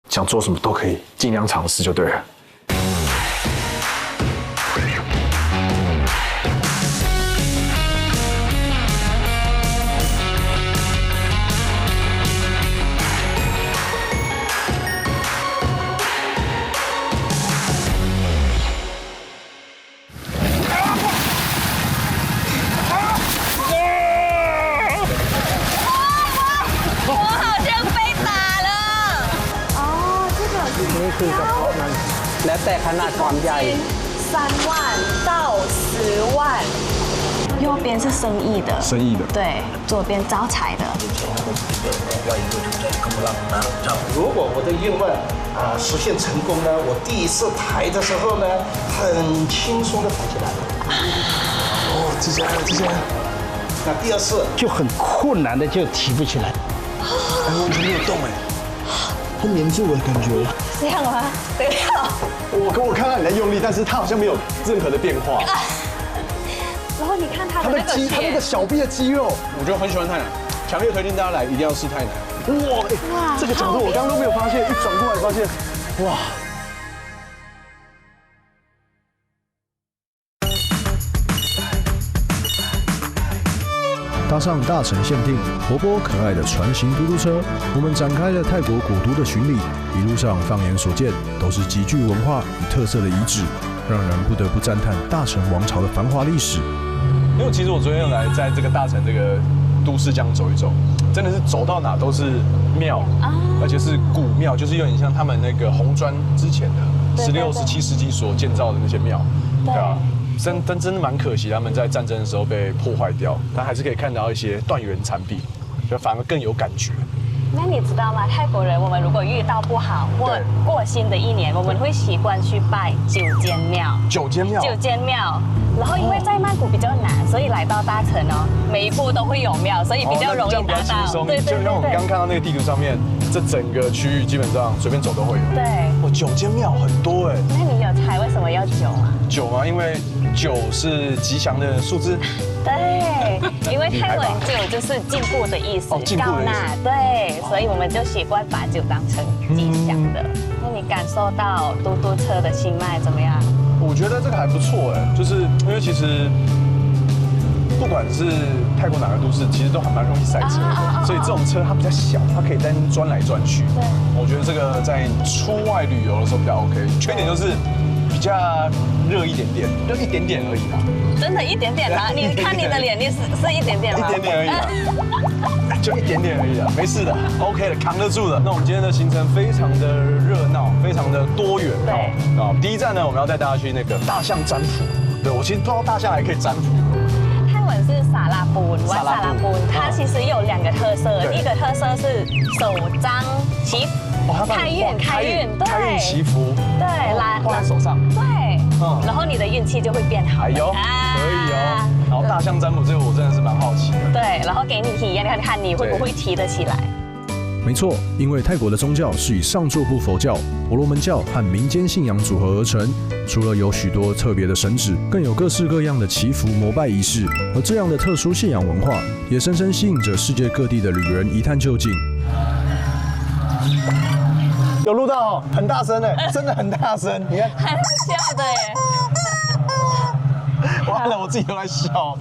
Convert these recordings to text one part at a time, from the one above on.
想做什么都可以，尽量尝试就对了。คือกระเพาะมันแล้วแต่ขนาดความใหญ่3万到10万。右边是生意的，生意的，对，左边招财的。如果我的愿望实现成功呢，我第一次抬的时候呢，很轻松的抬起来了。哦，之前。那第二次就很困难的就提不起来。完全没有动哎，它黏住我的感觉。这样吗？这样。我看到你在用力，但是它好像没有任何的变化。然后你看它的那个它那个小臂的肌肉，我觉得很喜欢太奶，强烈推荐大家来，一定要试太奶。哇，这个角度我刚刚都没有发现，一转过来发现，哇！搭上大城限定活泼可爱的船型嘟嘟车，我们展开了泰国古都的巡礼。一路上放眼所见，都是极具文化与特色的遗址，让人不得不赞叹大城王朝的繁华历史。因为其实我昨天来在这个大城这个都市这样走一走，真的是走到哪都是庙，而且是古庙，就是有点像他们那个红砖之前的16、17世纪所建造的那些庙，对啊。真的蛮可惜，他们在战争的时候被破坏掉，但还是可以看到一些断垣残壁，就反而更有感觉。那你知道吗？泰国人，我们如果遇到不好或过新的一年，我们会习惯去拜9间庙。9间庙。9间庙。然后因为在曼谷比较难，所以来到大城哦，每一步都会有庙，所以比较容易达到。对，就像我们刚看到那个地图上面，这整个区域基本上随便走都会有。对。9间庙很多哎。那你有猜为什么要9吗？9吗？因为9是吉祥的数字。对，因为泰文9就是进步的意思，高纳。对，所以我们就习惯把9当成吉祥的。那你感受到嘟嘟车的新迈怎么样？我觉得这个还不错哎，就是因为其实不管是泰国哪个都市，其实都还蛮容易塞车的，所以这种车它比较小，它可以在那钻来钻去。对，我觉得这个在出外旅游的时候比较 OK。缺点就是比较热一点点，就一点点而已啦。真的一点点啦？你看你的脸，你是一点点吗？一点点而已啦，就一点点而已啦，没事的 ，OK 的，扛得住的。那我们今天的行程非常的热闹，非常的多元。对。啊，第一站呢，我们要带大家去那个大象占卜。对，我其实不知道大象还可以占卜。泰文是萨拉布，萨拉布，它其实有2个特色，一个特色是首张祈福，开运，对，祈福，对，挂在手上，对，然后你的运气就会变好。哎呦，可以哦。然后大象占卜这个我真的是蛮好奇的。对，然后给你体验看看你会不会提得起来。没错，因为泰国的宗教是以上座部佛教、婆罗门教和民间信仰组合而成，除了有许多特别的神祇，更有各式各样的祈福膜拜仪式。而这样的特殊信仰文化，也深深吸引着世界各地的旅人一探究竟。有录到哦，很大声哎，真的很大声，你看，很笑的耶。完了，我自己都在笑。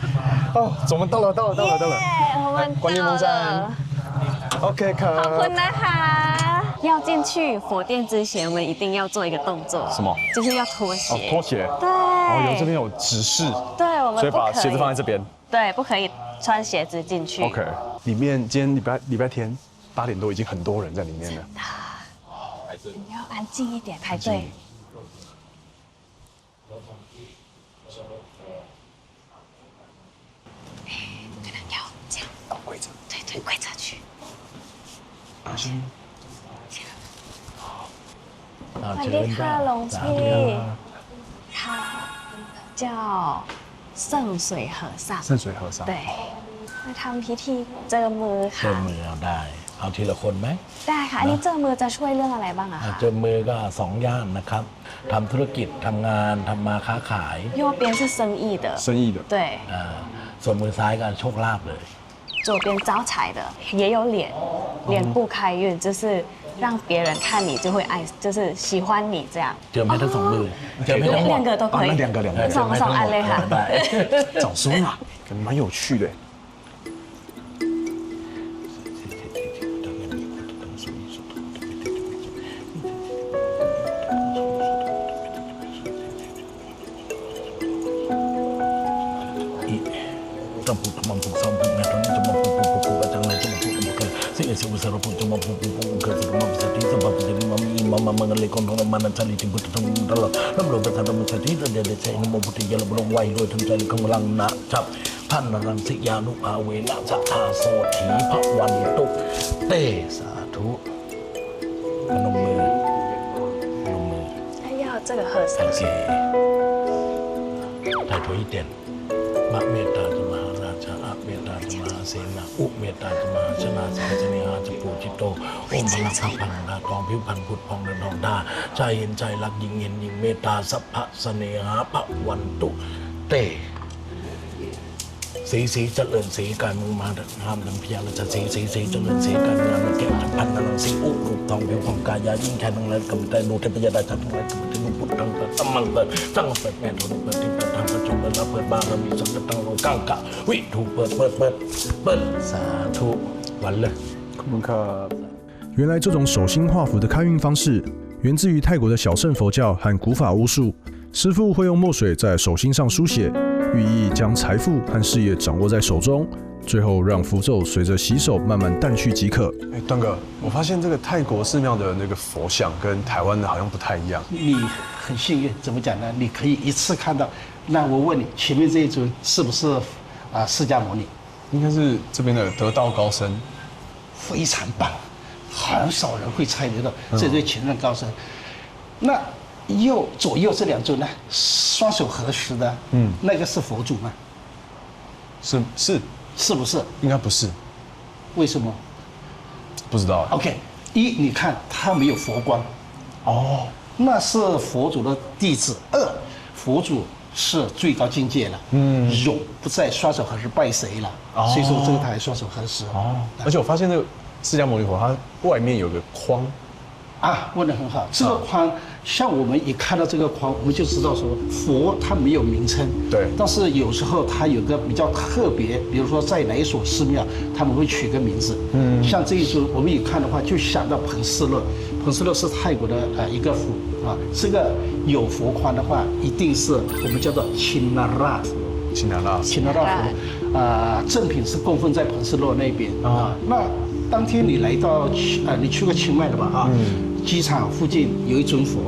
哦，我们到了。我们观音峰山。OK， ขอบคุณนะคะ。要进去佛殿之前，我们一定要做一个动作。什么？就是要脱鞋。哦，脱鞋。对。哦，这边有指示。对，我们所以把鞋子放在这边。对，不可以穿鞋子进去。OK， 里面今天礼拜天8点多已经很多人在里面了。你要安静一点，排队。可能要这样。跪着。对，跪着去。行。สวัสดีค่ะหลวงพี่他叫圣水和尚。圣水和尚。对。มาทำพิธีเจิมมือค่ะ เจิมมือเอาได้ เอาทีละคนไหม ได้ค่ะ อันนี้เจิมมือจะช่วยเรื่องอะไรบ้างอะคะ เจิมมือก็2 อย่างนะครับทำธุรกิจทำงานทำมาค้าขาย 右边是生意的对ส่วนมือซ้ายก็โชคลาภเลย左边招财的也有脸部开运，就是让别人看你就会爱，就是喜欢你这样。เจอไหมทั้งสองมือเจอไหมทั้งหมด 两个都可以。那两个送安利哈。找收纳，感觉蛮有趣的。จมูกจมูกซ้อมจมูกจมูกจมูกจังเลยจมูกจมูกสิ่งสิ่งสารพัดจมูกเกิดจมูกสติสัมผัสจะมีมาเงินเลยคนของมันนั่นที่บุตรทั้งตลอดน้ำลมเป็นธรรมสติเดชใช้นโมพุทธิยาลบลงไว้โดยทั้งใจกำลังนะจับพันรังสิยานุภาเวนะสัทธาโสถีพระวันตุเตสาธุพนมมือ要这个和尚。โอเคถ่ายถอยเด่นมะเมตตาจะมหาราชาอะเมตตาจะมหาเสนาอุเมตตาจะมหาชนะสังเสนิหาจะปูจิตโตโอมพลังพังดาทองผิวพันผุดพองเดินทองดาใจเห็นใจรักยิ่งเห็นยิ่งเมตตาสัพพะเสน่หาพระวันตุเตสีเจริญสีการมึงมาห้ามดังพยาราชสีเจริญสีการงานแก้วจันพันนังสีอุรูปทองผิวของกายายิ่งแค่นังเลยกำแต่ดูเทพยดาจันทร์ทั้งหลายกำแต่ดูพุทธังตัมมังเปิดตั้งเปิดแม่ถูกเปิดที่เปิดทางประจุเปิดรับเปิดบารมีสังกัดตั้งลงก้างกะวิถูกเปิดสาธุวันเลยขอบคุณครับ。原来这种手心画符的开运方式，源自于泰国的小乘佛教和古法巫术。师父会用墨水在手心上书写，寓意将财富和事业掌握在手中，最后让符咒随着洗手慢慢淡去即可。段哥，我发现这个泰国寺庙的那个佛像跟台湾的好像不太一样。你很幸运，怎么讲呢？你可以一次看到。那我问你，前面这一尊是不是释迦牟尼？应该是这边的得道高僧。非常棒，很少人会猜得到这对前任高僧。那左右这两尊呢，双手合十的，那个是佛祖吗？是不是？应该不是。为什么？不知道。OK，你看他没有佛光，那是佛祖的弟子。佛祖是最高境界了，永不再双手合十拜谁了，所以说这个他还双手合十。而且我发现那个释迦牟尼佛，它外面有个框。问得很好。这个框，像我们一看到这个框，我们就知道说佛它没有名称，对。但是有时候它有个比较特别，比如说在哪一所寺庙，他们会取个名字。像这一尊，我们一看的话，就想到彭斯勒。彭斯勒是泰国的一个佛这个有佛框的话，一定是我们叫做钦那拉佛。钦那拉佛，正品是供奉在彭斯勒那边那当天你来到你去过清迈的吧机场附近有一尊佛，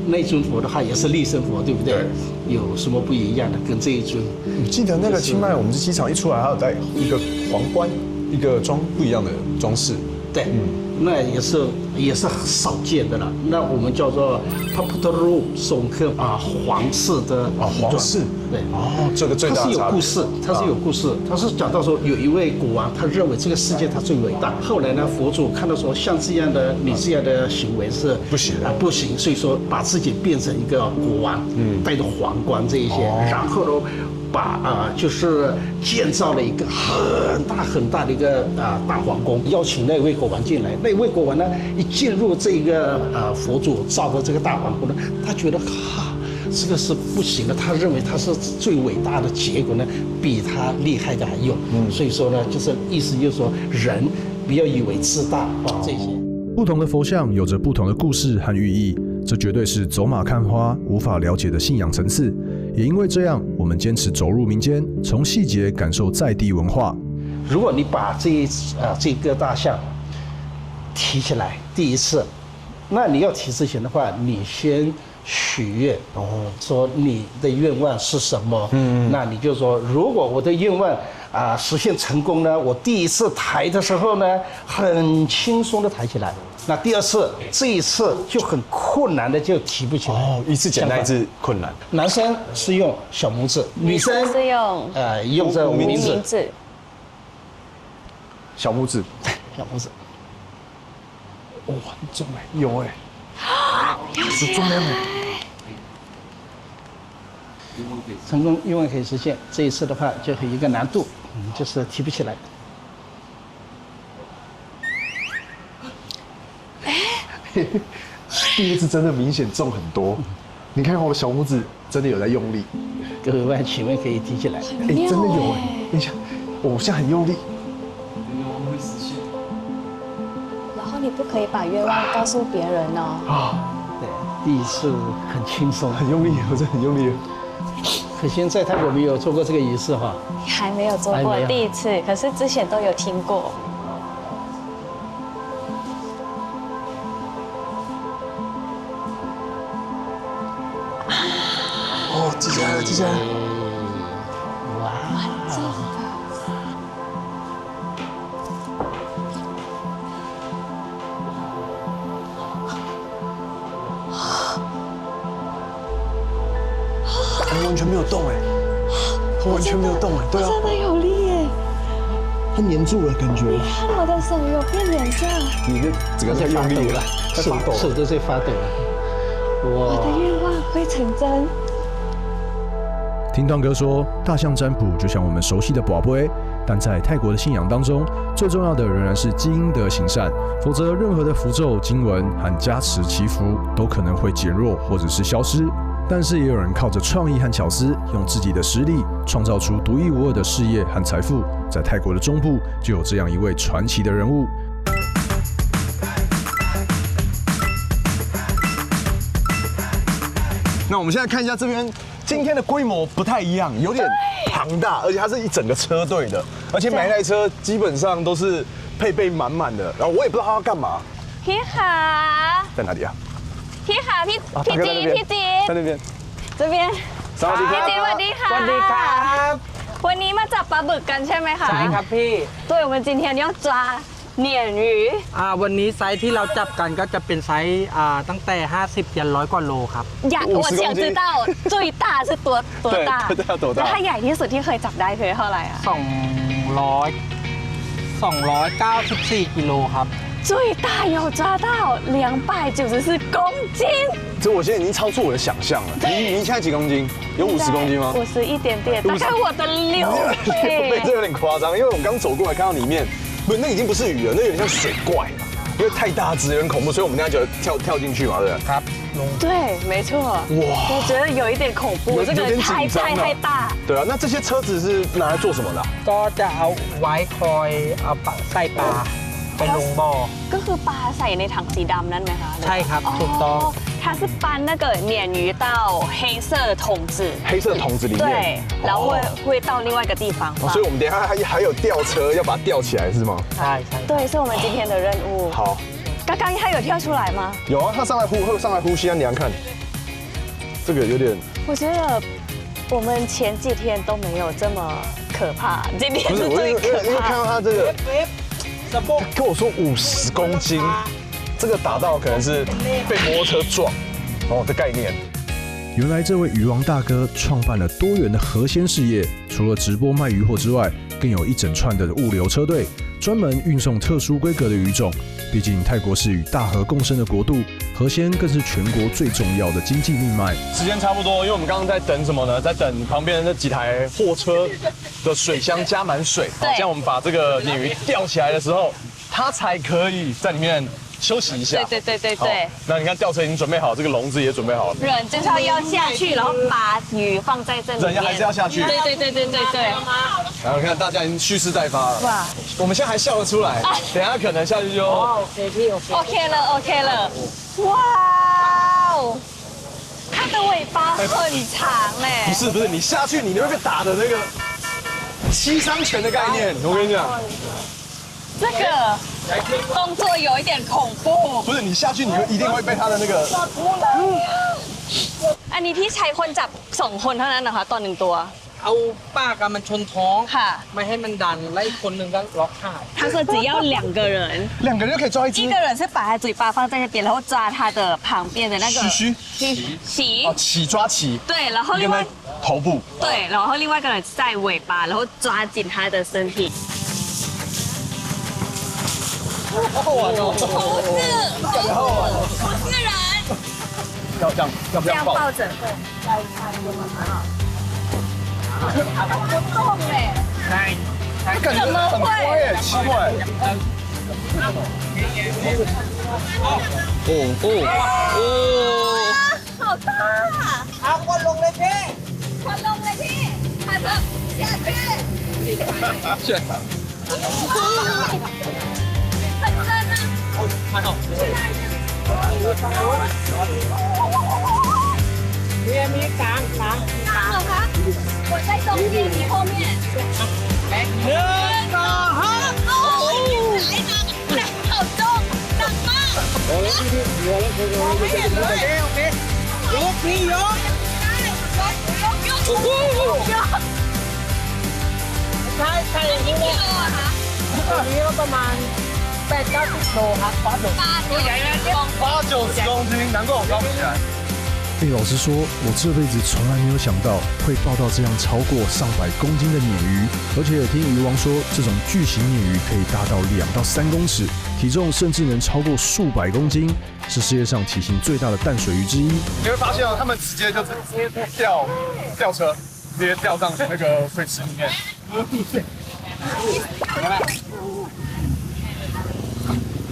那尊佛的话也是立身佛，对不对？有什么不一样的？跟这一尊？我记得那个清迈，我们机场一出来，还有带一个皇冠，一个不一样的装饰。对，那也是少见的了。那我们叫做 Paputru 松克皇室的皇室。对，这个最大的差别。它是有故事，它是讲到说有一位国王，他认为这个世界他最伟大。后来呢，佛祖看到说像这样的你这样的行为是不行的，不行，所以说把自己变成一个国王，带着皇冠这一些，然后呢。就是建造了一个很大的一个大皇宫，邀请那位国王进来。那位国王呢，一进入这个佛祖造的这个大皇宫呢，他觉得这个是不行的。他认为他是最伟大的，结果呢，比他厉害的还有。所以说呢，就是意思就是说，人不要以为自大这些。不同的佛像有着不同的故事和寓意，这绝对是走马看花无法了解的信仰层次。也因为这样，我们坚持走入民间，从细节感受在地文化。如果你把这个大象提起来，第一次，那你要提之前的话，你先许愿说你的愿望是什么？那你就说，如果我的愿望实现成功呢，我第一次抬的时候呢，很轻松的抬起来。那第二次，这一次就很困难的就提不起来。一次简单，一次困难。男生是用小拇指，女生是用这无名指。小拇指，小拇指。很重有是重量成功愿望可以实现。这一次的话，就有一个难度，就是提不起来。第二次真的明显重很多。你看我小拇指真的有在用力，各位请问可以提起来？真的有哎，等一下，我现在很用力。然后你不可以把愿望告诉别人哦。对，第一次很轻松，很用力，我真的很用力。可惜在泰国没有做过这个仪式哈。还没有做过第一次，可是之前都有听过。哦，记起来了，记起来了。哇，完全没有动哎，完全没有动哎，对啊，真的有力耶！它黏住了，感觉。你看我的手有变脸这样，你的整个在用力了，手都在发抖了。我的愿望会成真。听段哥说，大象占卜就像我们熟悉的卜龟，但在泰国的信仰当中，最重要的仍然是积阴德行善，否则任何的符咒、经文和加持祈福都可能会减弱或者是消失。但是也有人靠着创意和巧思，用自己的实力创造出独一无二的事业和财富。在泰国的中部就有这样一位传奇的人物。那我们现在看一下这边，今天的规模不太一样，有点庞大，而且它是一整个车队的，而且每一台车基本上都是配备满满的。然后我也不知道它要干嘛。พี่ขา在哪里啊？พี่ขาพี่จี在那边。这边สวัสดีครับ พี่จีสวัสดีค่ะ สวัสดีครับ วันนี้มาจับปลาบึกกันใช่ไหมคะ ใช่ครับพี่ 对我们今天要抓鲶鱼วันนี้ไซส์ที่เราจับกันก็จะเป็นไซส์ตั้งแต่50ยัน100กว่าโลครับ 我想知道最大是多大对要多大แล้วถ้าใหญ่ที่สุดที่เคยจับได้คือเท่าไหร่อะ294กิโลครับ 最大有抓到294公斤，这我现在已经超出我的想象了。你现在几公斤？有50公斤吗？50一点点，大概我的6倍。这有点夸张，因为我刚走过来看到里面，不，那已经不是鱼了，那有点像水怪了，因为太大只，有点恐怖，所以我们等下就跳进去嘛，对不对？ครับ 对，没错。哇，我觉得有一点恐怖，这个太大。对啊，那这些车子是拿来做什么的？ ก็จะเอาไว้คอยเอาใส่ปลาไปลงบ่อ ก็คือปลาใส่ในถังสีดำนั่นไหมคะ ใช่ครับถูกต้อง 它是搬那个鲶鱼到黑色的桶子，黑色的桶子里面，对，然后会到另外一个地方放。所以我们等一下还有吊车，要把它吊起来是吗？ ใช่ใช่ 对，是我们今天的任务。好，刚刚它有跳出来吗？有啊，它上来呼吸啊，你看，这个有点，我觉得我们前几天都没有这么可怕，今天不是，我是最因为看可怕。到它这个， สะโพก 跟我说50公斤，这个打到可能是被摩托车撞的概念。原来这位鱼王大哥创办了多元的河鲜事业，除了直播卖鱼货之外，更有一整串的物流车队，专门运送特殊规格的鱼种。毕竟泰国是与大河共生的国度，河鲜更是全国最重要的经济命脉。时间差不多，因为我们刚刚在等什么呢？在等旁边的那几台货车的水箱加满水，对这样我们把这个鲶鱼吊起来的时候，它才可以在里面休息一下。对。好，那你看吊车已经准备好，这个笼子也准备好了。人就是要下去，然后把鱼放在这里面。人还是要下去。对。然后你看大家已经蓄势待发了。哇，我们现在还笑得出来，等一下可能下去就。 โอเคพี่โอเค OK 了。哇哦，它的尾巴很长哎。不是，你下去你会被打的那个七伤拳的概念，我跟你讲。这个动作有一点恐怖。不是你下去，你一定会被他的那个。อันนี้ที่ใช้คนจับ2 คนเท่านั้นนะคะต่อ1ตัว เอาปากมันชนท้อง ค่ะ ไม่ให้มันดันแล้วอีกคนหนึ่งก็ล็อกขาด 他说只要2个人2个人就可以抓一只。一个人是把他嘴巴放在那边，然后抓他的旁边的那个鳍哦，起抓起。对，然后另外头部。对，然后另外一个人在尾巴，然后抓紧他的身体。好好玩哦！好自然。要这样，要不要抱？着，对。不动哎。感觉很乖耶，奇怪。โอ้โอ้โอ้ 好大เอาคนลงเลยพี่คนลงเลยพี่มาเถอะอย่าพี่是很真啊还好มีกลาง大好吗我在中间你后面1 2 3哦来好重หนักมากยกพี่ยกใช่อย่างนี้เลยตัวนี้ก็ประมาณ8-90 โลครับฟอสโดตัวใหญ่นะ80-90公斤，难怪我高不起来。老实说，我这辈子从来没有想到会抱到这样超过上百公斤的鲶鱼，而且也听鱼王说，这种巨型鲶鱼可以大到2到3公尺，体重甚至能超过数百公斤，是世界上体型最大的淡水鱼之一。你会发现哦，他们直接就是吊车，直接吊上那个水池里面。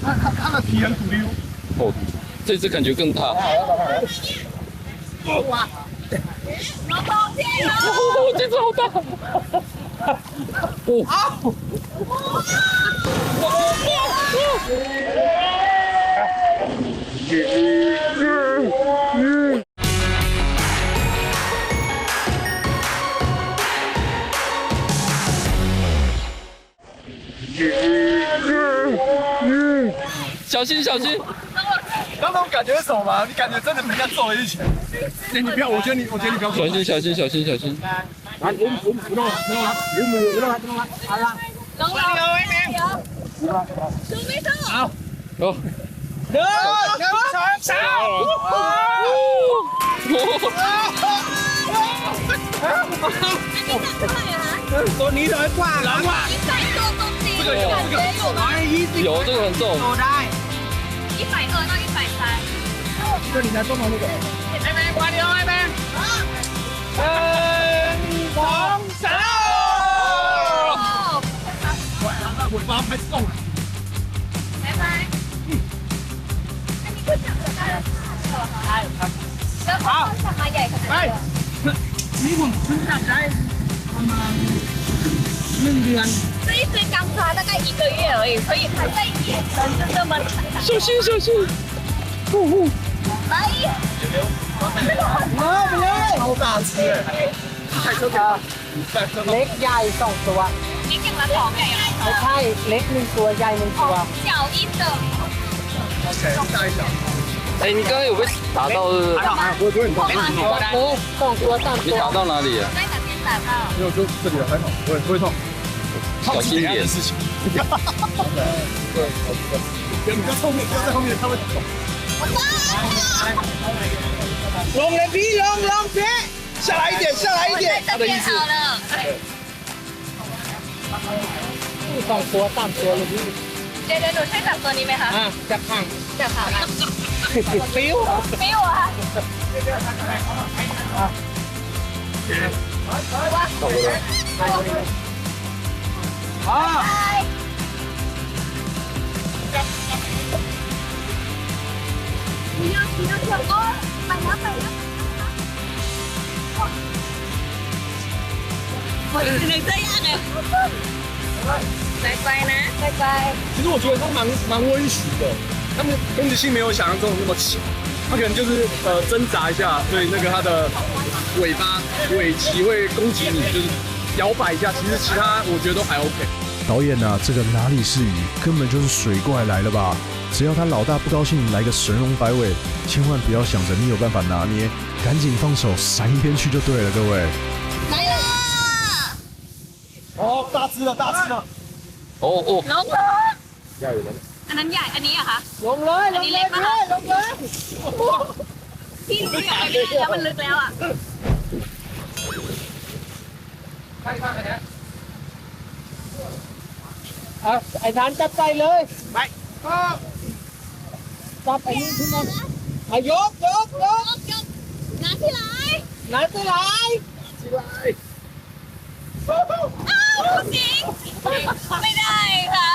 它的皮很鼓溜。哦，这只感觉更大。哇老公加油哦，这只好大。哦。小心小心！刚那种感觉是什么吗？你感觉真的人家揍了一拳。你不要，我觉得你不要。小心小心小心小心！龙没动好。哦。ตัวนี้100 กว่า100 กว่า100多公斤这个有有这个很重。โลได้120到130这里才多少那个ไอ้แม่กว่าเดียวไอ้แม่1 2 3尾巴拍中了。拜拜那你不想得到了แล้วเขาสั่งมาใหญ่ขนาดนี้นี่ผมเพิ่งจับได้ประมาณ1 เดือน这一只刚抓大概1个月而已，所以它在野生就这么长。小心小心！哎呀，超大只เล็กใหญ่2 ตัว你给它跑没有？ไม่ใช่เล็ก1 ตัวใหญ่1 ตัว小一的。OK，下一条。哎，你刚刚有被打到？还好，不会很痛。2 ตัว3 你ตัว打到哪里啊？在哪边打到？没有，就这里还好，不会痛。小心一点。事情。对，你在后面，不要在后面，他会走。ลงเลยพี่ลงพี่下来一点，下来一点。他的意思。好了。2 ตัว3 ตัวเลยพี่ เดี๋ยวหนูช่วยจับตัวนี้ไหมคะ จับข้าง จับขาไหม ปิ้ว ปิ้วอ่ะ不要哦ไปแล้ว我只能这样哎乖呢乖其实我觉得它蛮温煦的，它们攻击性没有想象中那么强，它可能就是挣扎一下，所以那个它的尾巴尾鳍会攻击你，就是摇摆一下。其实其他我觉得都还 OK。导演啊，这个哪里是鱼，根本就是水怪来了吧？只要他老大不高兴，来个神龙摆尾，千万不要想着你有办法拿捏，赶紧放手闪一边去就对了，各位。来了！哦，大只了，大只了。哦哦。ลงเลยอันนั้นใหญ่อันนี้อะคะ ลงเลย อันนี้เล็กมากลงเลยพี่หนูอยากไปไม่ได้แล้วมันลึกแล้วอ่ะไอ้ทานจับใจเลยไปจับไอ้นี่ขึ้นมาอายกน้ำที่ไหล น้ำที่ไหล อ้าวดูสิไม่ได้ค่ะ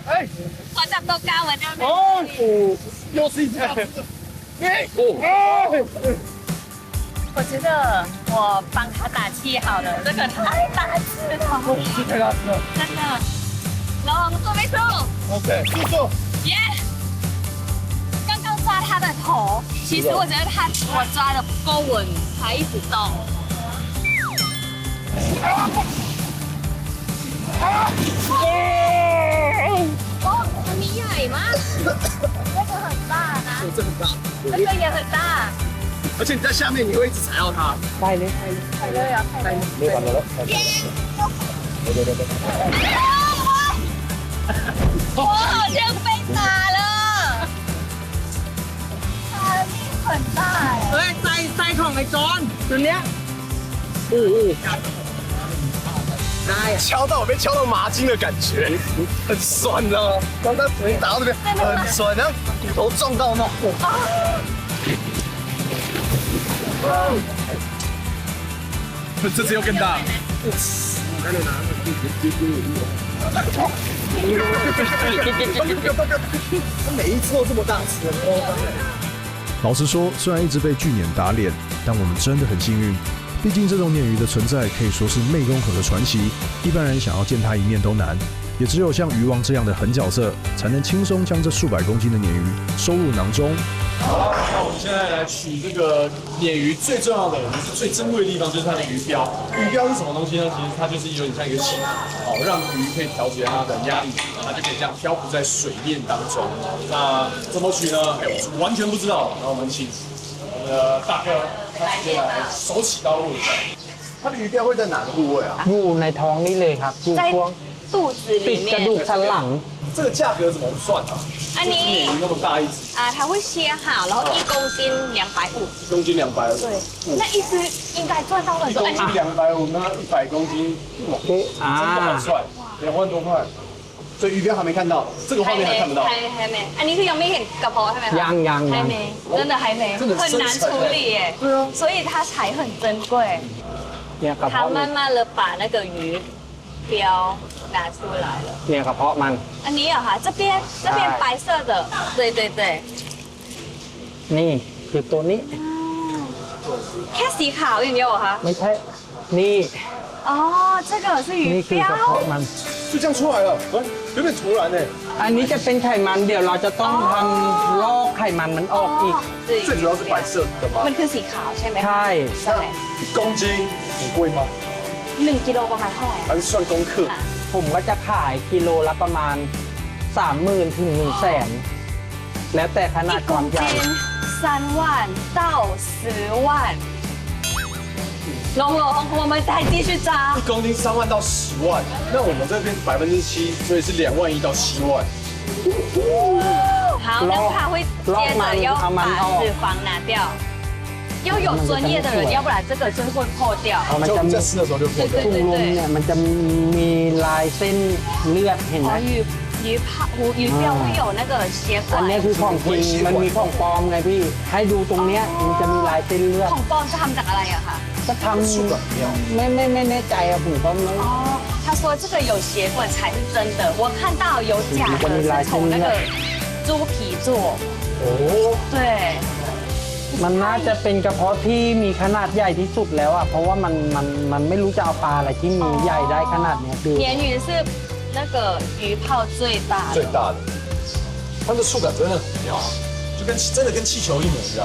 哎，我จับตัวกลางเหมือนเดิม 哦，又是一只。哎，哦，我觉得我帮他打气好了，这个太大只了，太大只了。真的。龙做没错， OK，速速。耶！刚刚抓他的头，其实我觉得我抓的不够稳，他一直动。哦，มันมีใหญ่มาก那个很大นะ这很大。这个也很大。而且你在下面，你会一直踩到它。对啊，太累。没有感觉了。我好像被打了，它力很大哎。เฮ้ยไส้ของไอ้จอนตัวเนี้ยโอ้ได้อะ敲到我被敲到麻筋的感觉，很酸呢。刚刚腿打到这边很酸，然后骨头撞到那。这次又更大。每一次都这么大只。老实说，虽然一直被巨鲶打脸，但我们真的很幸运。毕竟这种鲶鱼的存在可以说是湄公河的传奇，一般人想要见它一面都难。也只有像鱼王这样的狠角色，才能轻松将这数百公斤的鲶鱼收入囊中。好了，那我们现在来取这个鲶鱼最重要的，也是最珍贵的地方，就是它的鱼标。鱼标是什么东西呢？其实它就是有点像一个气球，让鱼可以调节它的压力，它就可以这样漂浮在水面当中。那怎么取呢？我完全不知道。那我们请我们的大哥，他直接来手起刀落一下。它的鱼标会在哪个部位啊？อยู่ในท้องนี่เลยครับอยู่ 在 ช่วง 肚子 ติ 里 ดกระดู 面。กสันหลัง 这个价格怎么算啊？อันนี้ 鲶鱼那么大一只，它会切好，然后1公斤250。 1公斤250。对，那一只应该赚到很多。1公斤250，那100公斤，哇，真不好算，2万多块。所以鱼标还没看到，这个画面还看不到。还没，อันนี้คือยังไม่เห็นกระเพาะใช่ไหมคะยัง还没，真的还没，很难处理耶。对啊，所以它才很珍贵。 เนี่ยกระ 它 เพาะมัน 慢慢的把那个鱼标拿出来了。 เนี่ยกระเพาะมัน อันนี้เหรอคะ这边白色的，对对对。 นี่คือตัวนี้ แค่สีขาวอย่างเดียวเหรอคะ ไม่ใช่นี่ 哦，这个是 นี่ 鱼 คือกระ 标 เพาะ。มัน 就这样出来了，有点突然呢。 อันนี้จะเป็นไขมันเดี๋ยวเราจะต้องทำลอกไขมันมันออกอีก 对，最主要是白色的吗？ มันคือสีขาวใช่ไหมคะ ใช่ ใช่ 1公斤很贵吗？ 1กิโลประมาณเท่าไหร่ 还是算公克？ ผมก็จะขายกิโลละประมาณ 30,000 ถึง 100,000 แล้วแต่ขนาด1ความ 公 ใหญ่ 斤3万到10万。龙龙，我们再继续抓1。公斤3万到10万，那我们这边7%，所以是2万1到7万。好，那他会接着要把脂肪拿掉，要有专业的人，要不然这个就会破掉。 มัน 就我จะ 们 มี 在吃的时候就破掉。 ถุงลมเนี่ยมันจะมีลายเส้นเลือดเห็นไหม 哦，鱼标会有那个血 อัน 管。 นี้คือของจริงมันมีของปลอมไงพี่ ให้ดูตรงเนี้ยมันจะมีลายเส้นเลือด ของปลอมจะทำจากอะไรอะคะ ก็ทำไม่แน่ใจอะผมก็ไม่ 哦，他说这个有血管才是真的，我看到有假的是从那个猪皮做。哦，对， มันน่าจะเป็นกระเพาะที่มีขนาดใหญ่ที่สุดแล้วอะเพราะว่ามันไม่รู้จะเอาปลาอะไรที่มีใหญ่ได้ขนาดเนี้ยคือ 鲶鱼是那个鱼泡最大的。最大的，它的触感真的很妙，就真的跟气球一模一样。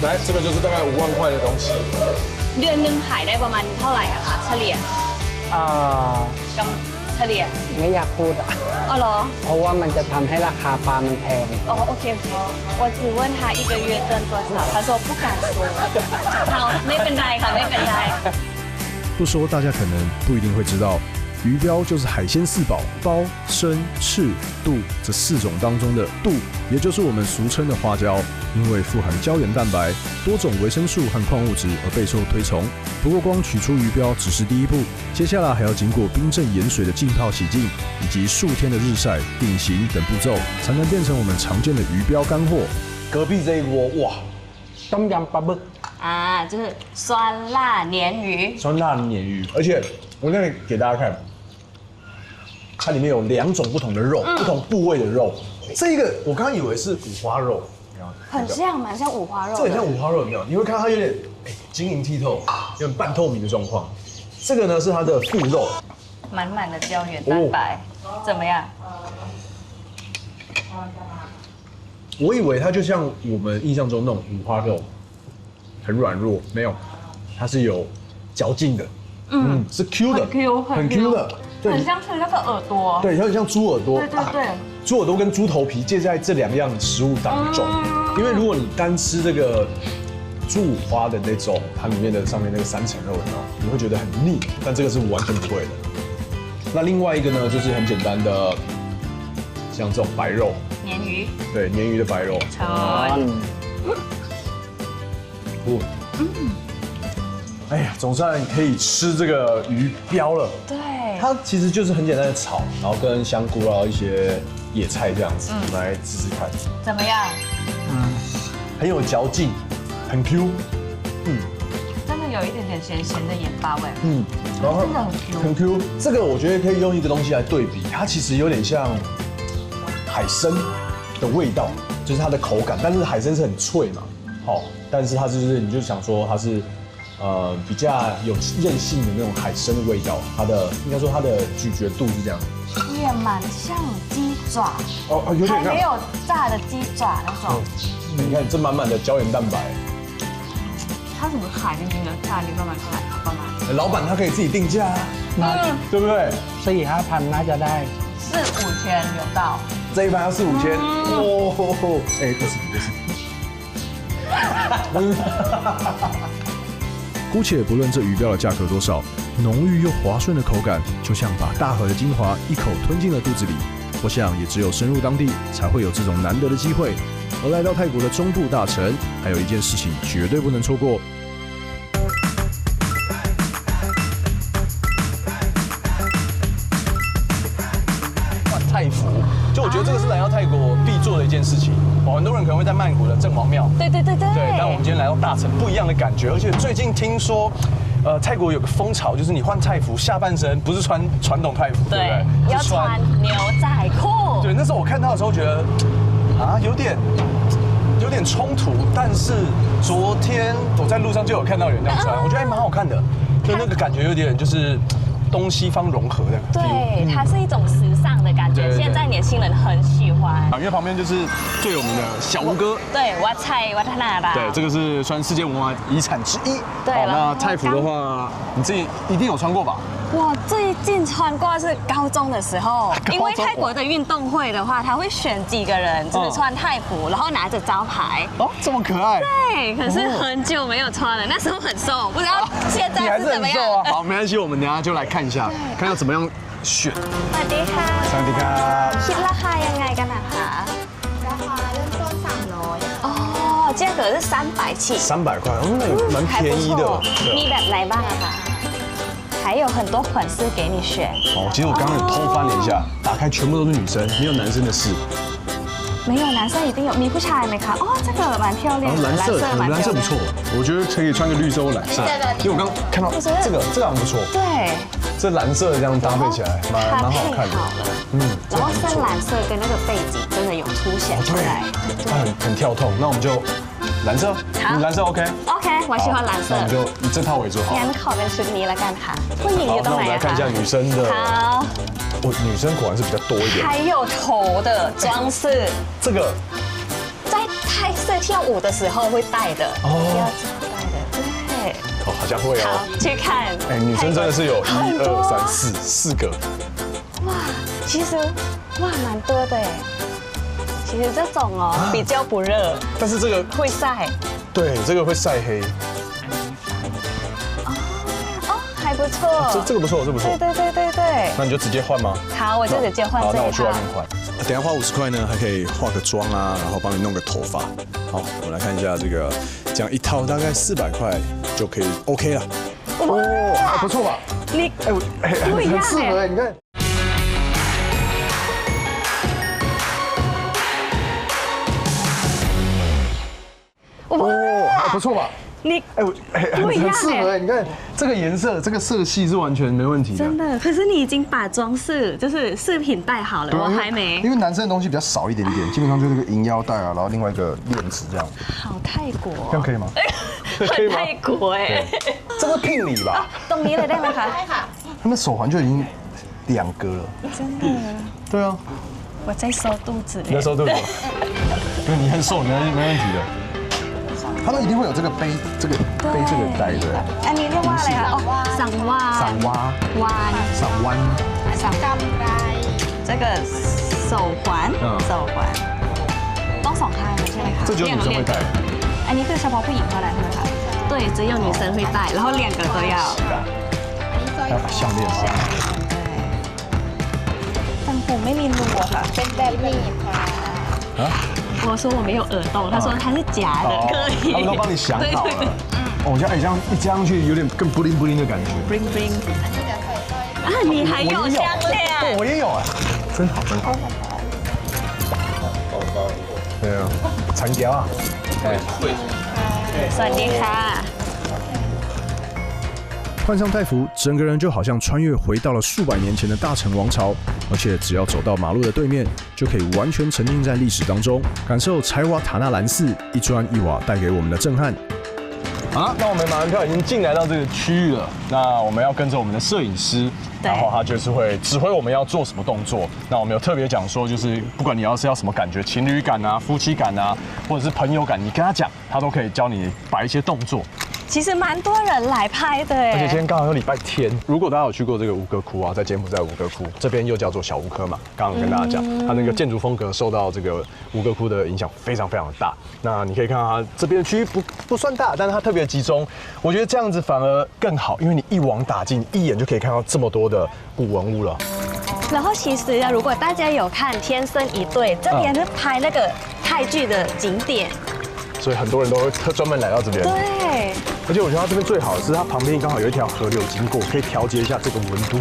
来，这个就是大概5万块的东西。 เดือนหนึ่งขายได้ประมาณเท่าไหร่อะคะเฉลี่ย อ่าก ำเฉลี่ย ไม่อยากพูดอะ อ๋อเหรอ เพราะว่ามันจะทำให้ราคาปลามันแพง 哦，OK OK，我只问他一个月挣多少，他说不敢说。好，没เป็นไรค่ะไม่เป็นไร。不说大家可能不一定会知道，鱼标就是海鲜四宝鲍、参、翅、肚这4种当中的肚，也就是我们俗称的花椒，因为富含胶原蛋白、多种维生素和矿物质而备受推崇。不过光取出鱼标只是第一步，接下来还要经过冰镇盐水的浸泡洗净，以及数天的日晒、定型等步骤，才能变成我们常见的鱼标干货。隔壁这一锅，哇， ต้มยำปลาบึก 啊，就是酸辣鲶鱼。酸辣鲶鱼，而且我那里给大家看，它它里面有2种不同的肉，不同部位的肉。这个我刚刚以为是五花肉，很像，蛮像五花肉的。这很像五花肉，有没有？你会看到它有点晶莹剔透，有点半透明的状况。这个呢是它的腹肉，满满的胶原蛋白，怎么样？我以为它就像我们印象中那种五花肉，很软弱，没有，它是有嚼劲的，是 Q 的，很 Q 的，对，很像是那个耳朵，对，有点像猪耳朵，对，猪耳朵跟猪头皮介在这2样食物当中，因为如果你单吃这个猪五花的那种，它里面的上面那个3层肉，你会觉得很腻，但这个是完全不会的。那另外一个呢，就是很简单的，像这种白肉。鲶鱼，对，鲶鱼的白肉。哎呀，总算可以吃这个鱼标了。对，它其实就是很简单的炒，然后跟香菇，然后一些野菜这样子，我们来试试看。怎么样？很有嚼劲，很 Q。真的有一点点咸咸的盐巴味。然后真的很 Q。很 Q。这个我觉得可以用一个东西来对比，它其实有点像海参的味道，就是它的口感，但是海参是很脆嘛，好，但是它就是你就想说它是比较有韧性的那种海参的味道，它的应该说它的咀嚼度是这样，也蛮像鸡爪，有点像，还没有炸的鸡爪那种。你看这满满的胶原蛋白，它怎么海进去呢？看你慢慢看，慢慢。老板他可以自己定价啊，对不对4-5,000น่าจะได้4-5千有到。这一盘要4-5千，哦，哎，不是。姑且不论这鱼标的价格多少，浓郁又滑顺的口感，就像把大河的精华一口吞进了肚子里。我想，也只有深入当地，才会有这种难得的机会。而来到泰国的中部大城，还有一件事情绝对不能错过。泰服，就我觉得这个是来到泰国必做的一件事情。很多人可能会在曼谷的郑王庙，对，但我们今天来到大城，不一样的感觉。而且最近听说，泰国有个风潮，就是你换泰服，下半身不是穿传统泰服，对不对？要穿牛仔裤。对，那时候我看到的时候觉得，有点冲突。但是昨天我在路上就有看到有人这样穿，我觉得蛮好看的，就那个感觉有点就是东西方融合的。对，它是一种时尚的感觉，现在年轻人很喜欢。因为旁边就是最有名的小吴哥，对，瓦菜瓦特纳的，对，这个是算世界文化遗产之一。对，那泰服的话，你自己一定有穿过吧？我最近穿过是高中的时候，因为泰国的运动会的话，他会选几个人就是穿泰服，然后拿着招牌。哦，这么可爱。对，可是很久没有穿了，那时候很瘦，不知道现在是怎么样。好，没关系，我们等下就来看一下，看要怎么样选。สวัสดีค่ะ สวัสดีครับ คิดราคายังไงกันนะคะราคาเริ่มต้น300哦，价格是300起300块，那也蛮便宜的。มีแบบไหนบ้างอะคะ还有很多款式给你选。其实我刚刚偷翻了一下，打开全部都是女生，没有男生的事。没有男生一定有，มีผู้ชายไหมคะ哦，这个蛮漂亮的，蓝色不错，我觉得可以穿个绿色或蓝色，因为我刚看到这个好像不错。对，这蓝色这样搭配起来蛮好看的。然后深蓝色跟那个背景真的有凸显出来，它很跳痛。那我们就蓝色，蓝色 OK。OK， 我喜欢蓝色。那我们就以这套为主好。งั้นขอเป็นชุดนี้ละกันค่ะผู้หญิงอยู่ตรงไหนอะคะ那我们来看一下女生的。好。女生果然是比较多一点。还有头的装饰，这个在泰式跳舞的时候会戴的，要戴的，对。好像会哦。好，去看。女生真的是有1、2、3、4个。哇，其实蛮多的哎。其实这种比较不热，但是这个会晒。对，这个会晒黑。还不错，这个不错，这不错。对。那你就直接换吗？好，我就直接换这一套。那我去外面换。等下花50块呢，还可以化个妆啊，然后帮你弄个头发。好，我们来看一下这个，这样一套大概400块就可以 OK 了。还不错吧？你很适合你看。还不错吧？你很不一样适合。你看这个颜色，这个色系是完全没问题的。真的，可是你已经把装饰就是饰品带好了，我还没。因为男生的东西比较少一点点，基本上就是这个银腰带啊，然后另外一个链子这样。好泰国，这样可以吗？很泰国哎。这个聘礼吧？ตรงนี้เลยได้ไหมคะได้ค่ะ他们手环就已经2个了。真的。对啊。我在收肚子。你在收肚子？因为你很瘦，没问题的。他们一定会有这个背这个带的。อันนี้เรียกว่าอะไรคะอ๋อสังวา散蛙。วาน 散弯。สังกำไร这个手环手环ต้อง2ข้างเลยใช่ไหมคะ这只有女生会戴。อันนี้คือเฉพาะผู้หญิงเท่านั้นใช่ไหมคะ对只有女生会戴然后2个都要还要把项链上。ตังหูไม่มีรูอะค่ะเป็นแบบนี้ค่ะ我说我没有耳洞，他说它是假的，可以。他们都帮你想好了。哦，这样一加上去有点更 bling bling 的感觉。bling bling。啊，你还有项链？我也有啊，真好真好。对啊，长条啊。哎。สวัสดีค่ะ。换上泰服，整个人就好像穿越回到了数百年前的大成王朝，而且只要走到马路的对面，就可以完全沉浸在历史当中，感受柴瓦塔纳兰寺一砖一瓦带给我们的震撼。好，那我们马兰票已经进来到这个区域了，那我们要跟着我们的摄影师，然后他就是会指挥我们要做什么动作。那我们有特别讲说，就是不管你要什么感觉，情侣感啊、夫妻感啊，或者是朋友感，你跟他讲，他都可以教你摆一些动作。其实蛮多人来拍的哎，而且今天刚好有礼拜天。如果大家有去过这个吴哥窟啊，在柬埔寨吴哥窟这边又叫做小吴哥嘛，刚刚跟大家讲，它那个建筑风格受到这个吴哥窟的影响非常非常的大。那你可以看到它这边的区域不算大，但是它特别集中。我觉得这样子反而更好，因为你一网打尽，一眼就可以看到这么多的古文物了。然后其实啊，如果大家有看《天生一对》，这边是拍那个泰剧的景点。所以很多人都会专门来到这边。对，而且我觉得它这边最好的是，它旁边刚好有一条河流经过，可以调节一下这个温度。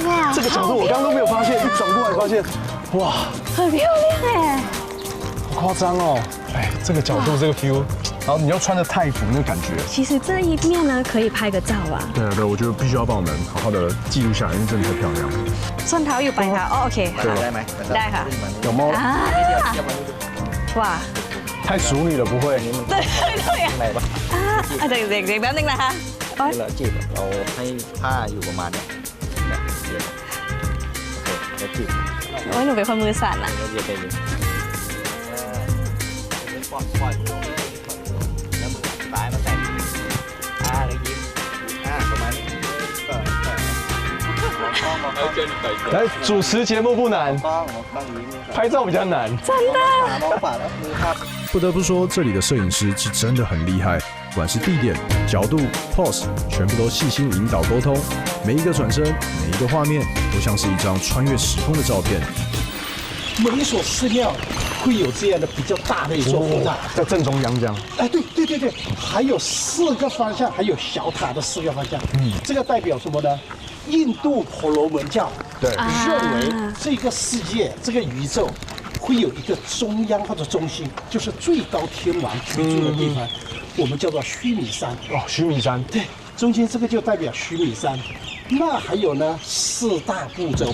哇，这个角度我刚刚都没有发现，一转过来发现，哇，很漂亮哎，好夸张哦！哎，这个角度，这个 feel， 然后你又穿着泰服那个感觉。其实这一面呢，可以拍个照吧。对，我觉得必须要帮我们好好的记录下来，因为真的太漂亮了。ส้นเท้าอยู่ปลายเท้าอ๋อโอเคได้ไหมได้ค่ะ有吗？哇，太熟女了，不会。对啊，เด็กๆแป๊บนึงนะคะเวลาจีบเราให้ผ้าอยู่ประมาณเนี้ยเย็นโอเคแล้วจีบ โอ้ยหนูเป็นคนมือสั่นอ่ะ แล้วเย็นไปเลยปล่อยแล้วมือปลายมาใส่แล้วยิ้มประมาณนี้来主持节目不难，拍照比较难。真的。不得不说，这里的摄影师是真的很厉害，不管是地点、角度、pose， 全部都细心引导沟通，每一个转身、每一个画面，都像是一张穿越时空的照片。每一所寺庙会有这样的比较大的一座佛塔，在正中央这样。哎，对，还有4个方向，还有小塔的4个方向。这个代表什么呢？印度婆罗门教认为这个世界、这个宇宙会有一个中央或者中心，就是最高天王居住的地方，我们叫做须弥山。哦，须弥山。对，中间这个就代表须弥山。那还有呢，4大部洲。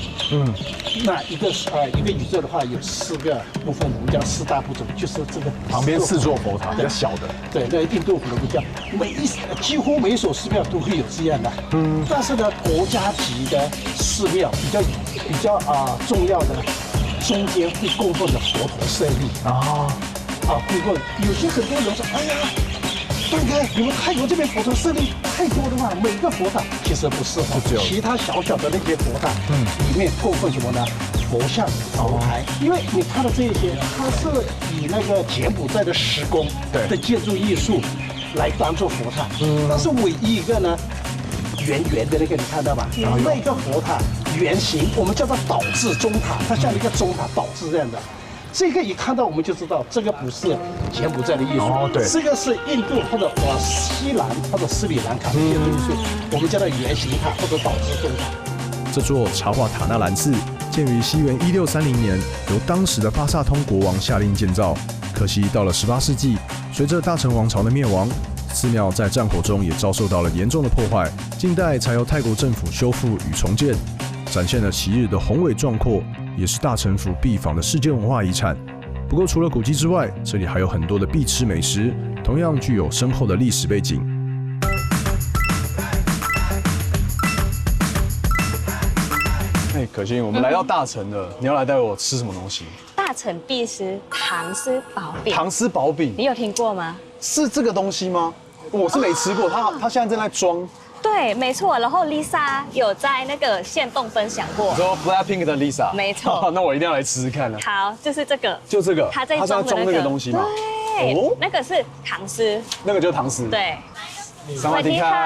那一个宇宙的话有4个部分，我们叫4大部洲，就是这个旁边4座佛塔比较小的。对，那印度婆罗门教几乎每一所寺庙都会有这样的。但是呢，国家级的寺庙比较重要的，中间会供奉的佛陀舍利供奉。有些很多人说，哎呀。断开，你们泰国这边佛陀舍利太多的话，每个佛塔其实不是其他小小的那些佛塔，里面供奉什么呢？佛像、佛牌。因为你看到这些，它是以那个柬埔寨的施工的建筑艺术来当做佛塔，但是唯一一个呢，圆圆的那个你看到吧？那个佛塔圆形，我们叫做倒置钟塔，它像一个钟塔倒置这样的。这个一看到我们就知道，这个不是柬埔寨的艺术，这个是印度或者西兰或者斯里兰卡的建筑艺术，我们叫它圆形塔或者倒置钟塔。这座茶化塔纳兰寺建于西元1630年，由当时的巴萨通国王下令建造。可惜到了18世纪，随着大成王朝的灭亡，寺庙在战火中也遭受到了严重的破坏，近代才由泰国政府修复与重建，展现了昔日的宏伟壮阔，也是大城府必访的世界文化遗产。不过除了古迹之外，这里还有很多的必吃美食，同样具有深厚的历史背景。可心，我们来到大城了，你要来带我吃什么东西？大城必吃糖丝薄饼。糖丝薄饼，你有听过吗？是这个东西吗？我是没吃过，他现在正在装。对，没错。然后 Lisa 有在那个限动分享过。你说 Blackpink 的 Lisa， 没错。那我一定要来吃吃看了。好，就是这个。就这个。他在装那个东西吗？对，哦，那个是糖丝。那个就是糖丝。对。สวัสดีค่ะ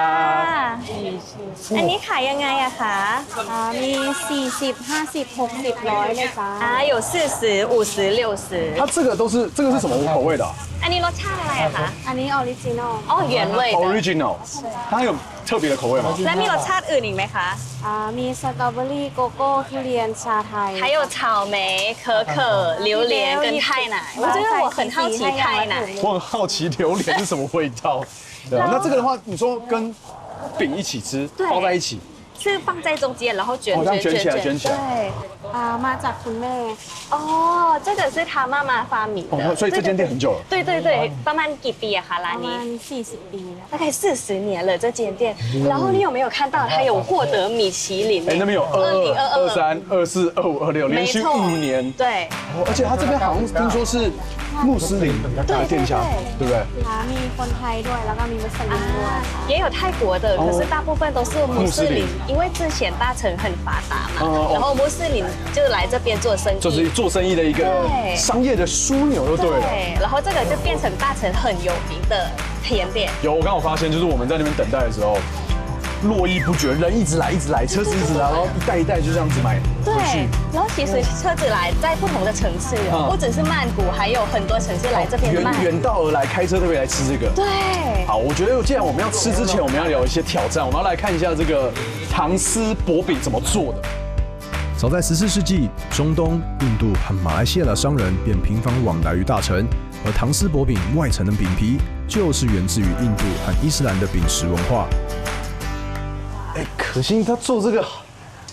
อันนี้ขายยังไงอะคะมี40 50 60 100เลยค่ะ有40 50 60它这个是什么口味的？อันนี้รสชาติอะไรอะคะอันนี้ออริจินอล原味的 Original， 它有特别的口味吗？แล้วมีรสชาติอื่นอีกไหมคะมีสตรอเบอรี่โกโก้ทุเรียนชาไทย还有草莓可可榴莲跟泰奶我觉得我很好奇泰奶我很好奇榴莲是什么味道。对啊，那这个的话，你说跟饼一起吃，包在一起，是放在中间，然后卷起来。对，มาจากคุณแม่哦，这个是他妈妈发明的，所以这间店很久了。对，ประมาณกี่ปีอะคะร้านนี้40 ปี大概40年了这间店。然后你有没有看到它有获得米其林？那边有22、23、24、25、26，连续5年。对，而且它这边好像听说是穆斯林的店家，对不对？มีคนไทยด้วยแล้วก็มีมุสลิมด้วย也有泰国的，可是大部分都是穆斯林，因为之前大城很发达嘛，然后穆斯林就来这边做生意，就是做生意的一个商业的枢纽就对了。对，然后这个就变成大城很有名的甜点。有，我刚好发现，就是我们在那边等待的时候，络绎不绝，人一直来，车子一直来，然后一袋一袋就这样子买对，然后其实车子来在不同的城市，不只是曼谷，还有很多城市来这边卖。远道而来，开车特别来吃这个。对。好，我觉得既然我们要吃之前，我们要聊一些挑战，我们要来看一下这个糖丝薄饼怎么做的。早在14世纪，中东、印度和马来西亚的商人便频繁往来于大城，而糖丝薄饼外层的饼皮就是源自于印度和伊斯兰的饼食文化。可心他做这个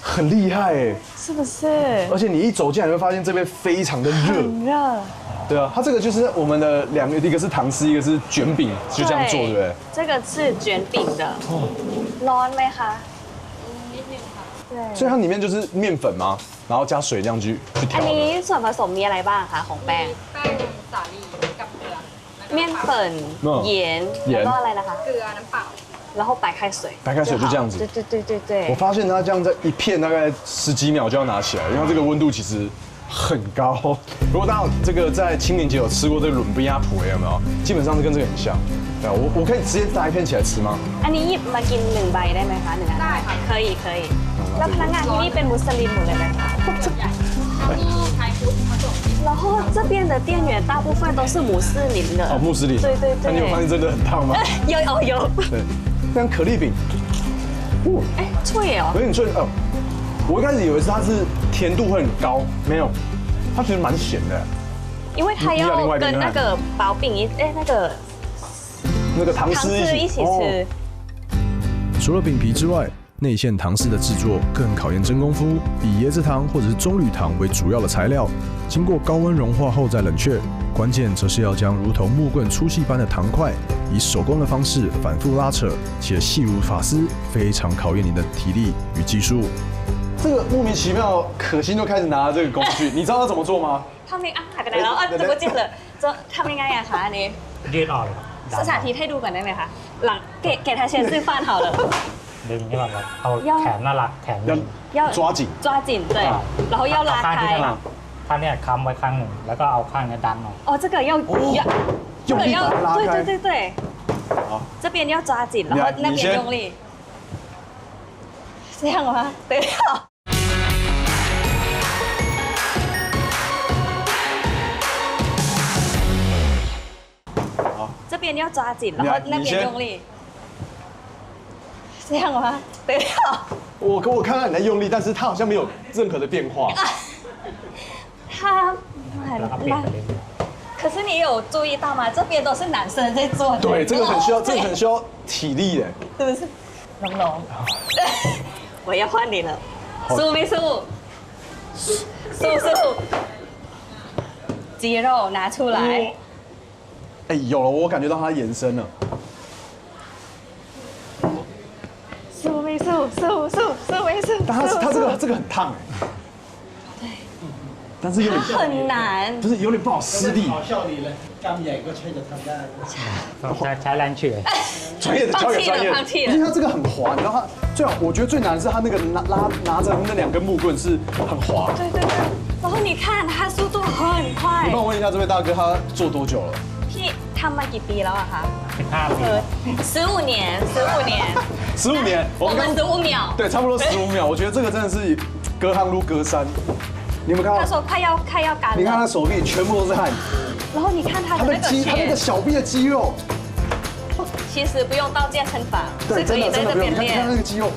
很厉害哎，是不是？而且你一走进来，会发现这边非常的热，很热。对啊，它这个就是我们的一个是糖丝，一个是卷饼，就这样做，对不对？这个是卷饼的。ร้อนไหมคะ对。所以它里面就是面粉吗？然后加水这样去调。อันนี้ส่วนผสมมีอะไรบ้างคะของแป้งสาลีกับเกลือ面粉盐แล้วก็อะไรนะคะเกลือน้ำเปล่า然后白开水就这样子。对。我发现它这样在一片大概10几秒就要拿起来，因为它这个温度其实很高。如果大家这个在清明节有吃过这个伦比亚普有没有？基本上是跟这个很像。对啊，我可以直接拿一片起来吃吗？อันนี้หยิบมากิน1ใบได้ไหมคะ1อันได้ค่ะ可以แล้วพนักงานที่นี่เป็นมุสลิมหมดเลยไหมคะ然后这边的店员大部分都是穆斯林的。穆斯林。对。那你有发现真的很烫吗？有。对。像可丽饼，脆哦，有点脆哦。我一开始以为是它是甜度会很高，没有，它其实蛮咸的。因为它要跟那个薄饼那个糖丝一起吃。除了饼皮之外，内馅糖丝的制作更考验真功夫，以椰子糖或者是棕榈糖为主要的材料，经过高温融化后再冷却。关键则是要将如同木棍粗细般的糖块，以手工的方式反复拉扯，且细如发丝，非常考验你的体力与技术。这个莫名其妙，可心就开始拿这个工具，你知道要怎么做吗？ทำยังหายไปไหนแล้วจะ不见了ทำยังไงอะคะอันนี้ยืดออกสาธิตให้ดูก่อนได้ไหมคะหลัง给他先示范好了ดึงให้แบบเอาแขนน่ารักแขน要抓紧对然后要拉开ข้างเนี่ยค้ำไว้ข้างหนึ่งแล้วก็เอาข้างนี้ดันออก哦这个要用力把它拉开对好这边要抓紧然后那边用力这样吗对这边要抓紧然后那边用力这样吗对我看到你在用力，但是它好像没有任何的变化。他很烂。可是你有注意到吗？这边都是男生在做的。对，这个很需要，这个很需要体力的。是不是？龙龙，我要换你了，输没输？输。肌肉拿出来。哎，有了，我感觉到它延伸了。输没输？输没输？但它这个很烫哎。对。但是有点很难，就是有点不好施力。好笑你了，咁曳個車就ทำได้。才难去。专业的教练专业，放弃了。因为它这个很滑，你知道它最好，我觉得最难的是它那个拿着那2根木棍是很滑。对。然后你看它速度很快。你帮我问一下这位大哥，他做多久了？พี่ทำมากี่ปีแล้วอะคะ15ปี15年15年，我们15秒。对，差不多15秒。我觉得这个真的是隔行如隔山。你有没有看到？他说快要干了。你看他手臂全部都是汗。然后你看他的那个他那个小臂的肌肉，其实不用到健身房，对，是可以在这边你看那个肌肉，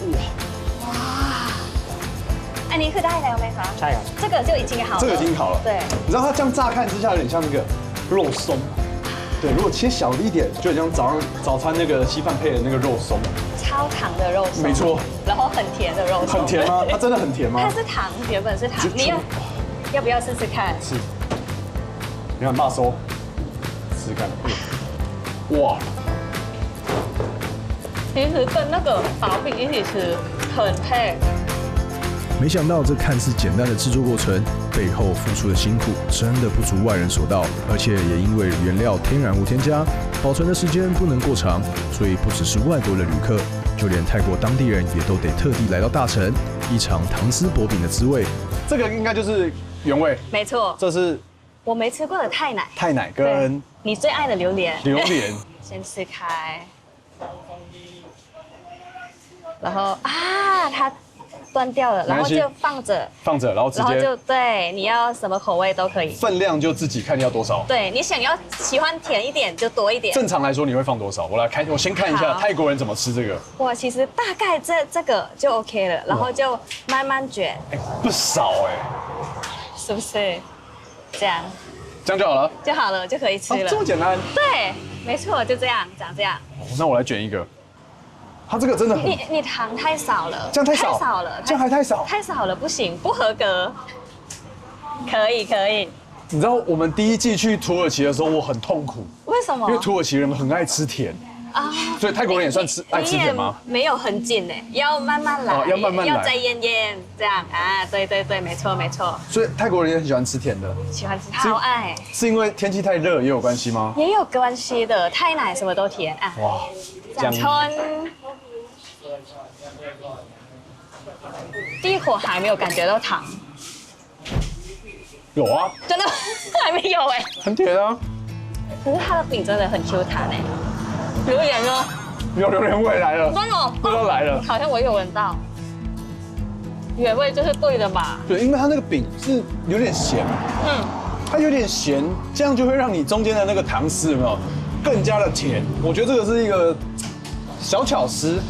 哇！อันนี้คือได้แล้วไหมคะใช่ครับ这个就已经好了。这个已经好了。对。你知道它这样乍看之下有点像那个肉松，对，如果切小一点，就很像早餐那个稀饭配的那个肉松。超糖的肉松。没错。然后很甜的肉松。很甜吗？它真的很甜吗？它是糖，原本是糖。你要不要试试看？是。你看骂收，试试看。哇！其实跟那个薄饼一起吃很配。没想到这看似简单的制作过程，背后付出的辛苦真的不足外人所道，而且也因为原料天然无添加，保存的时间不能过长，所以不只是外国的旅客，就连泰国当地人也都得特地来到大城，一尝糖丝薄饼的滋味。这个应该就是原味，没错，这是我没吃过的泰奶，泰奶跟你最爱的榴莲，先撕开，然后它断掉了，然后就放着，然后直接，然后就对，你要什么口味都可以，分量就自己看要多少。对你喜欢甜一点就多一点。正常来说你会放多少？我先看一下泰国人怎么吃这个。哇，其实大概这个就 OK 了，然后就慢慢卷。不少是不是？这样就好了，就好了，就可以吃了。这么简单？对，没错，就这样，长这样。那我来卷一个。它这个真的很，你糖太少了，这样太少了，这样还太少，太少了，不行，不合格。可以。你知道我们第一季去土耳其的时候，我很痛苦。为什么？因为土耳其人很爱吃甜啊，所以泰国人也算爱吃甜吗？没有很紧哎，要慢慢来，要慢慢来，要再腌这样啊，对，没错。所以泰国人也很喜欢吃甜的，喜欢吃，超爱。是因为天气太热也有关系吗？也有关系的，泰奶什么都甜啊。哇，讲春。第一口还没有感觉到糖，有啊，真的还没有哎，很甜啊。可是它的饼真的很 Q 弹哎，榴莲呢？有榴莲味来了，真的，味道来了，好像我有闻到，原味就是对的嘛。对，因为它那个饼是有点咸，它有点咸，这样就会让你中间的那个糖丝有没有更加的甜？我觉得这个是一个小巧思，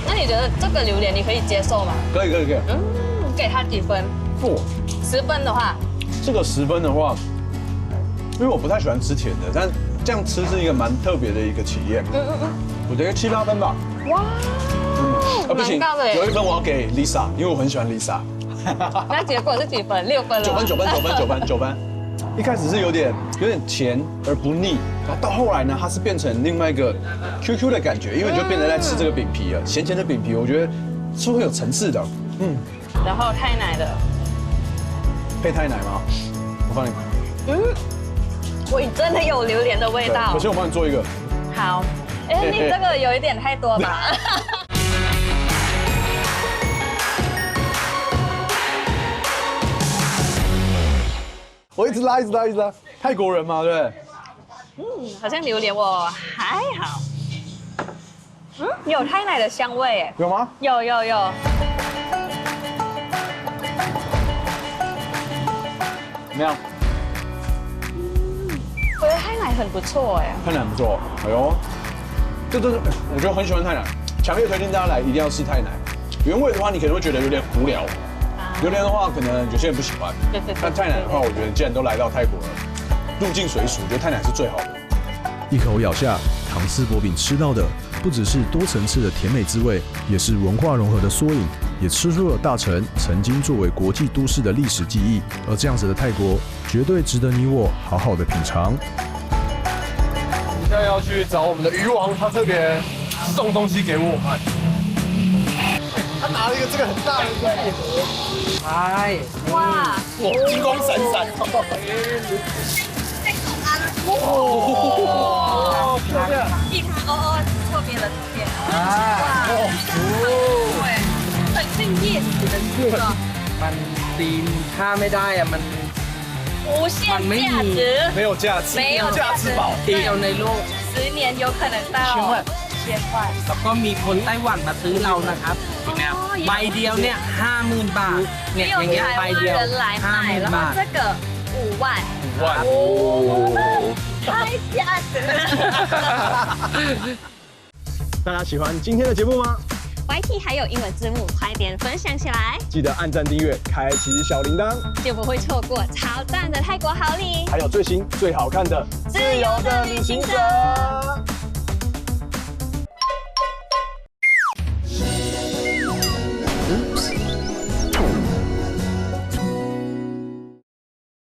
那你觉得这个榴莲你可以接受吗？可以。给它几分？10分的话，这个10分的话，因为我不太喜欢吃甜的，但这样吃是一个蛮特别的一个体验。我觉得7、8分吧。哇，不行，有1分我要给 Lisa， 因为我很喜欢 Lisa。那结果是几分？6分了。9分。一开始是有点甜而不腻，然后到后来呢，它是变成另外一个 QQ 的感觉，因为你就变成在吃这个饼皮了，咸的饼皮，我觉得是会有层次的。然后泰奶的，配泰奶吗？我帮你。我真的有榴莲的味道。可是我帮你做一个。好，你这个有一点太多吧？我一直拉，泰国人嘛，对不对？好像榴莲我还好。有泰奶的香味哎。有吗？有。怎么样？我觉得泰奶很不错哎。泰奶不错，哎呦，这我觉得很喜欢泰奶。强烈推荐大家来，一定要试泰奶。原味的话，你可能会觉得有点无聊；榴莲的话，可能有些人不喜欢。但泰奶的话，我觉得既然都来到泰国了，入境水属，我觉得泰奶是最好的。一口咬下，糖丝薄饼吃到的不只是多层次的甜美滋味，也是文化融合的缩影，也吃出了大城曾经作为国际都市的历史记忆。而这样子的泰国，绝对值得你我好好的品尝。现在要去找我们的鱼王，他特别送东西给我们。他拿了一个这个很大的一个礼盒，哎，哇，金光闪闪。哦，漂亮！一盘特别的特别。啊，很敬业，มันตีมค่าไม่ได้อะมัน 无限价值，没有价值，没有价值宝。 เดียวในโลก 10年有可能到1000块。 แล้วก็มีคนไต้หวันมาซื้อเรานะครับเนี่ยใบเดียวเนี่ย50,000 บาทเนี่ยอย่างเงี้ยใบเดียว50,000 บาท 这个5万。 哇！太价值了。大家喜欢今天的节目吗？ YT 还有英文字幕，快点分享起来，记得按赞、订阅、开启小铃铛，就不会错过超赞的泰国好礼。还有最新最好看的《自由的旅行者》。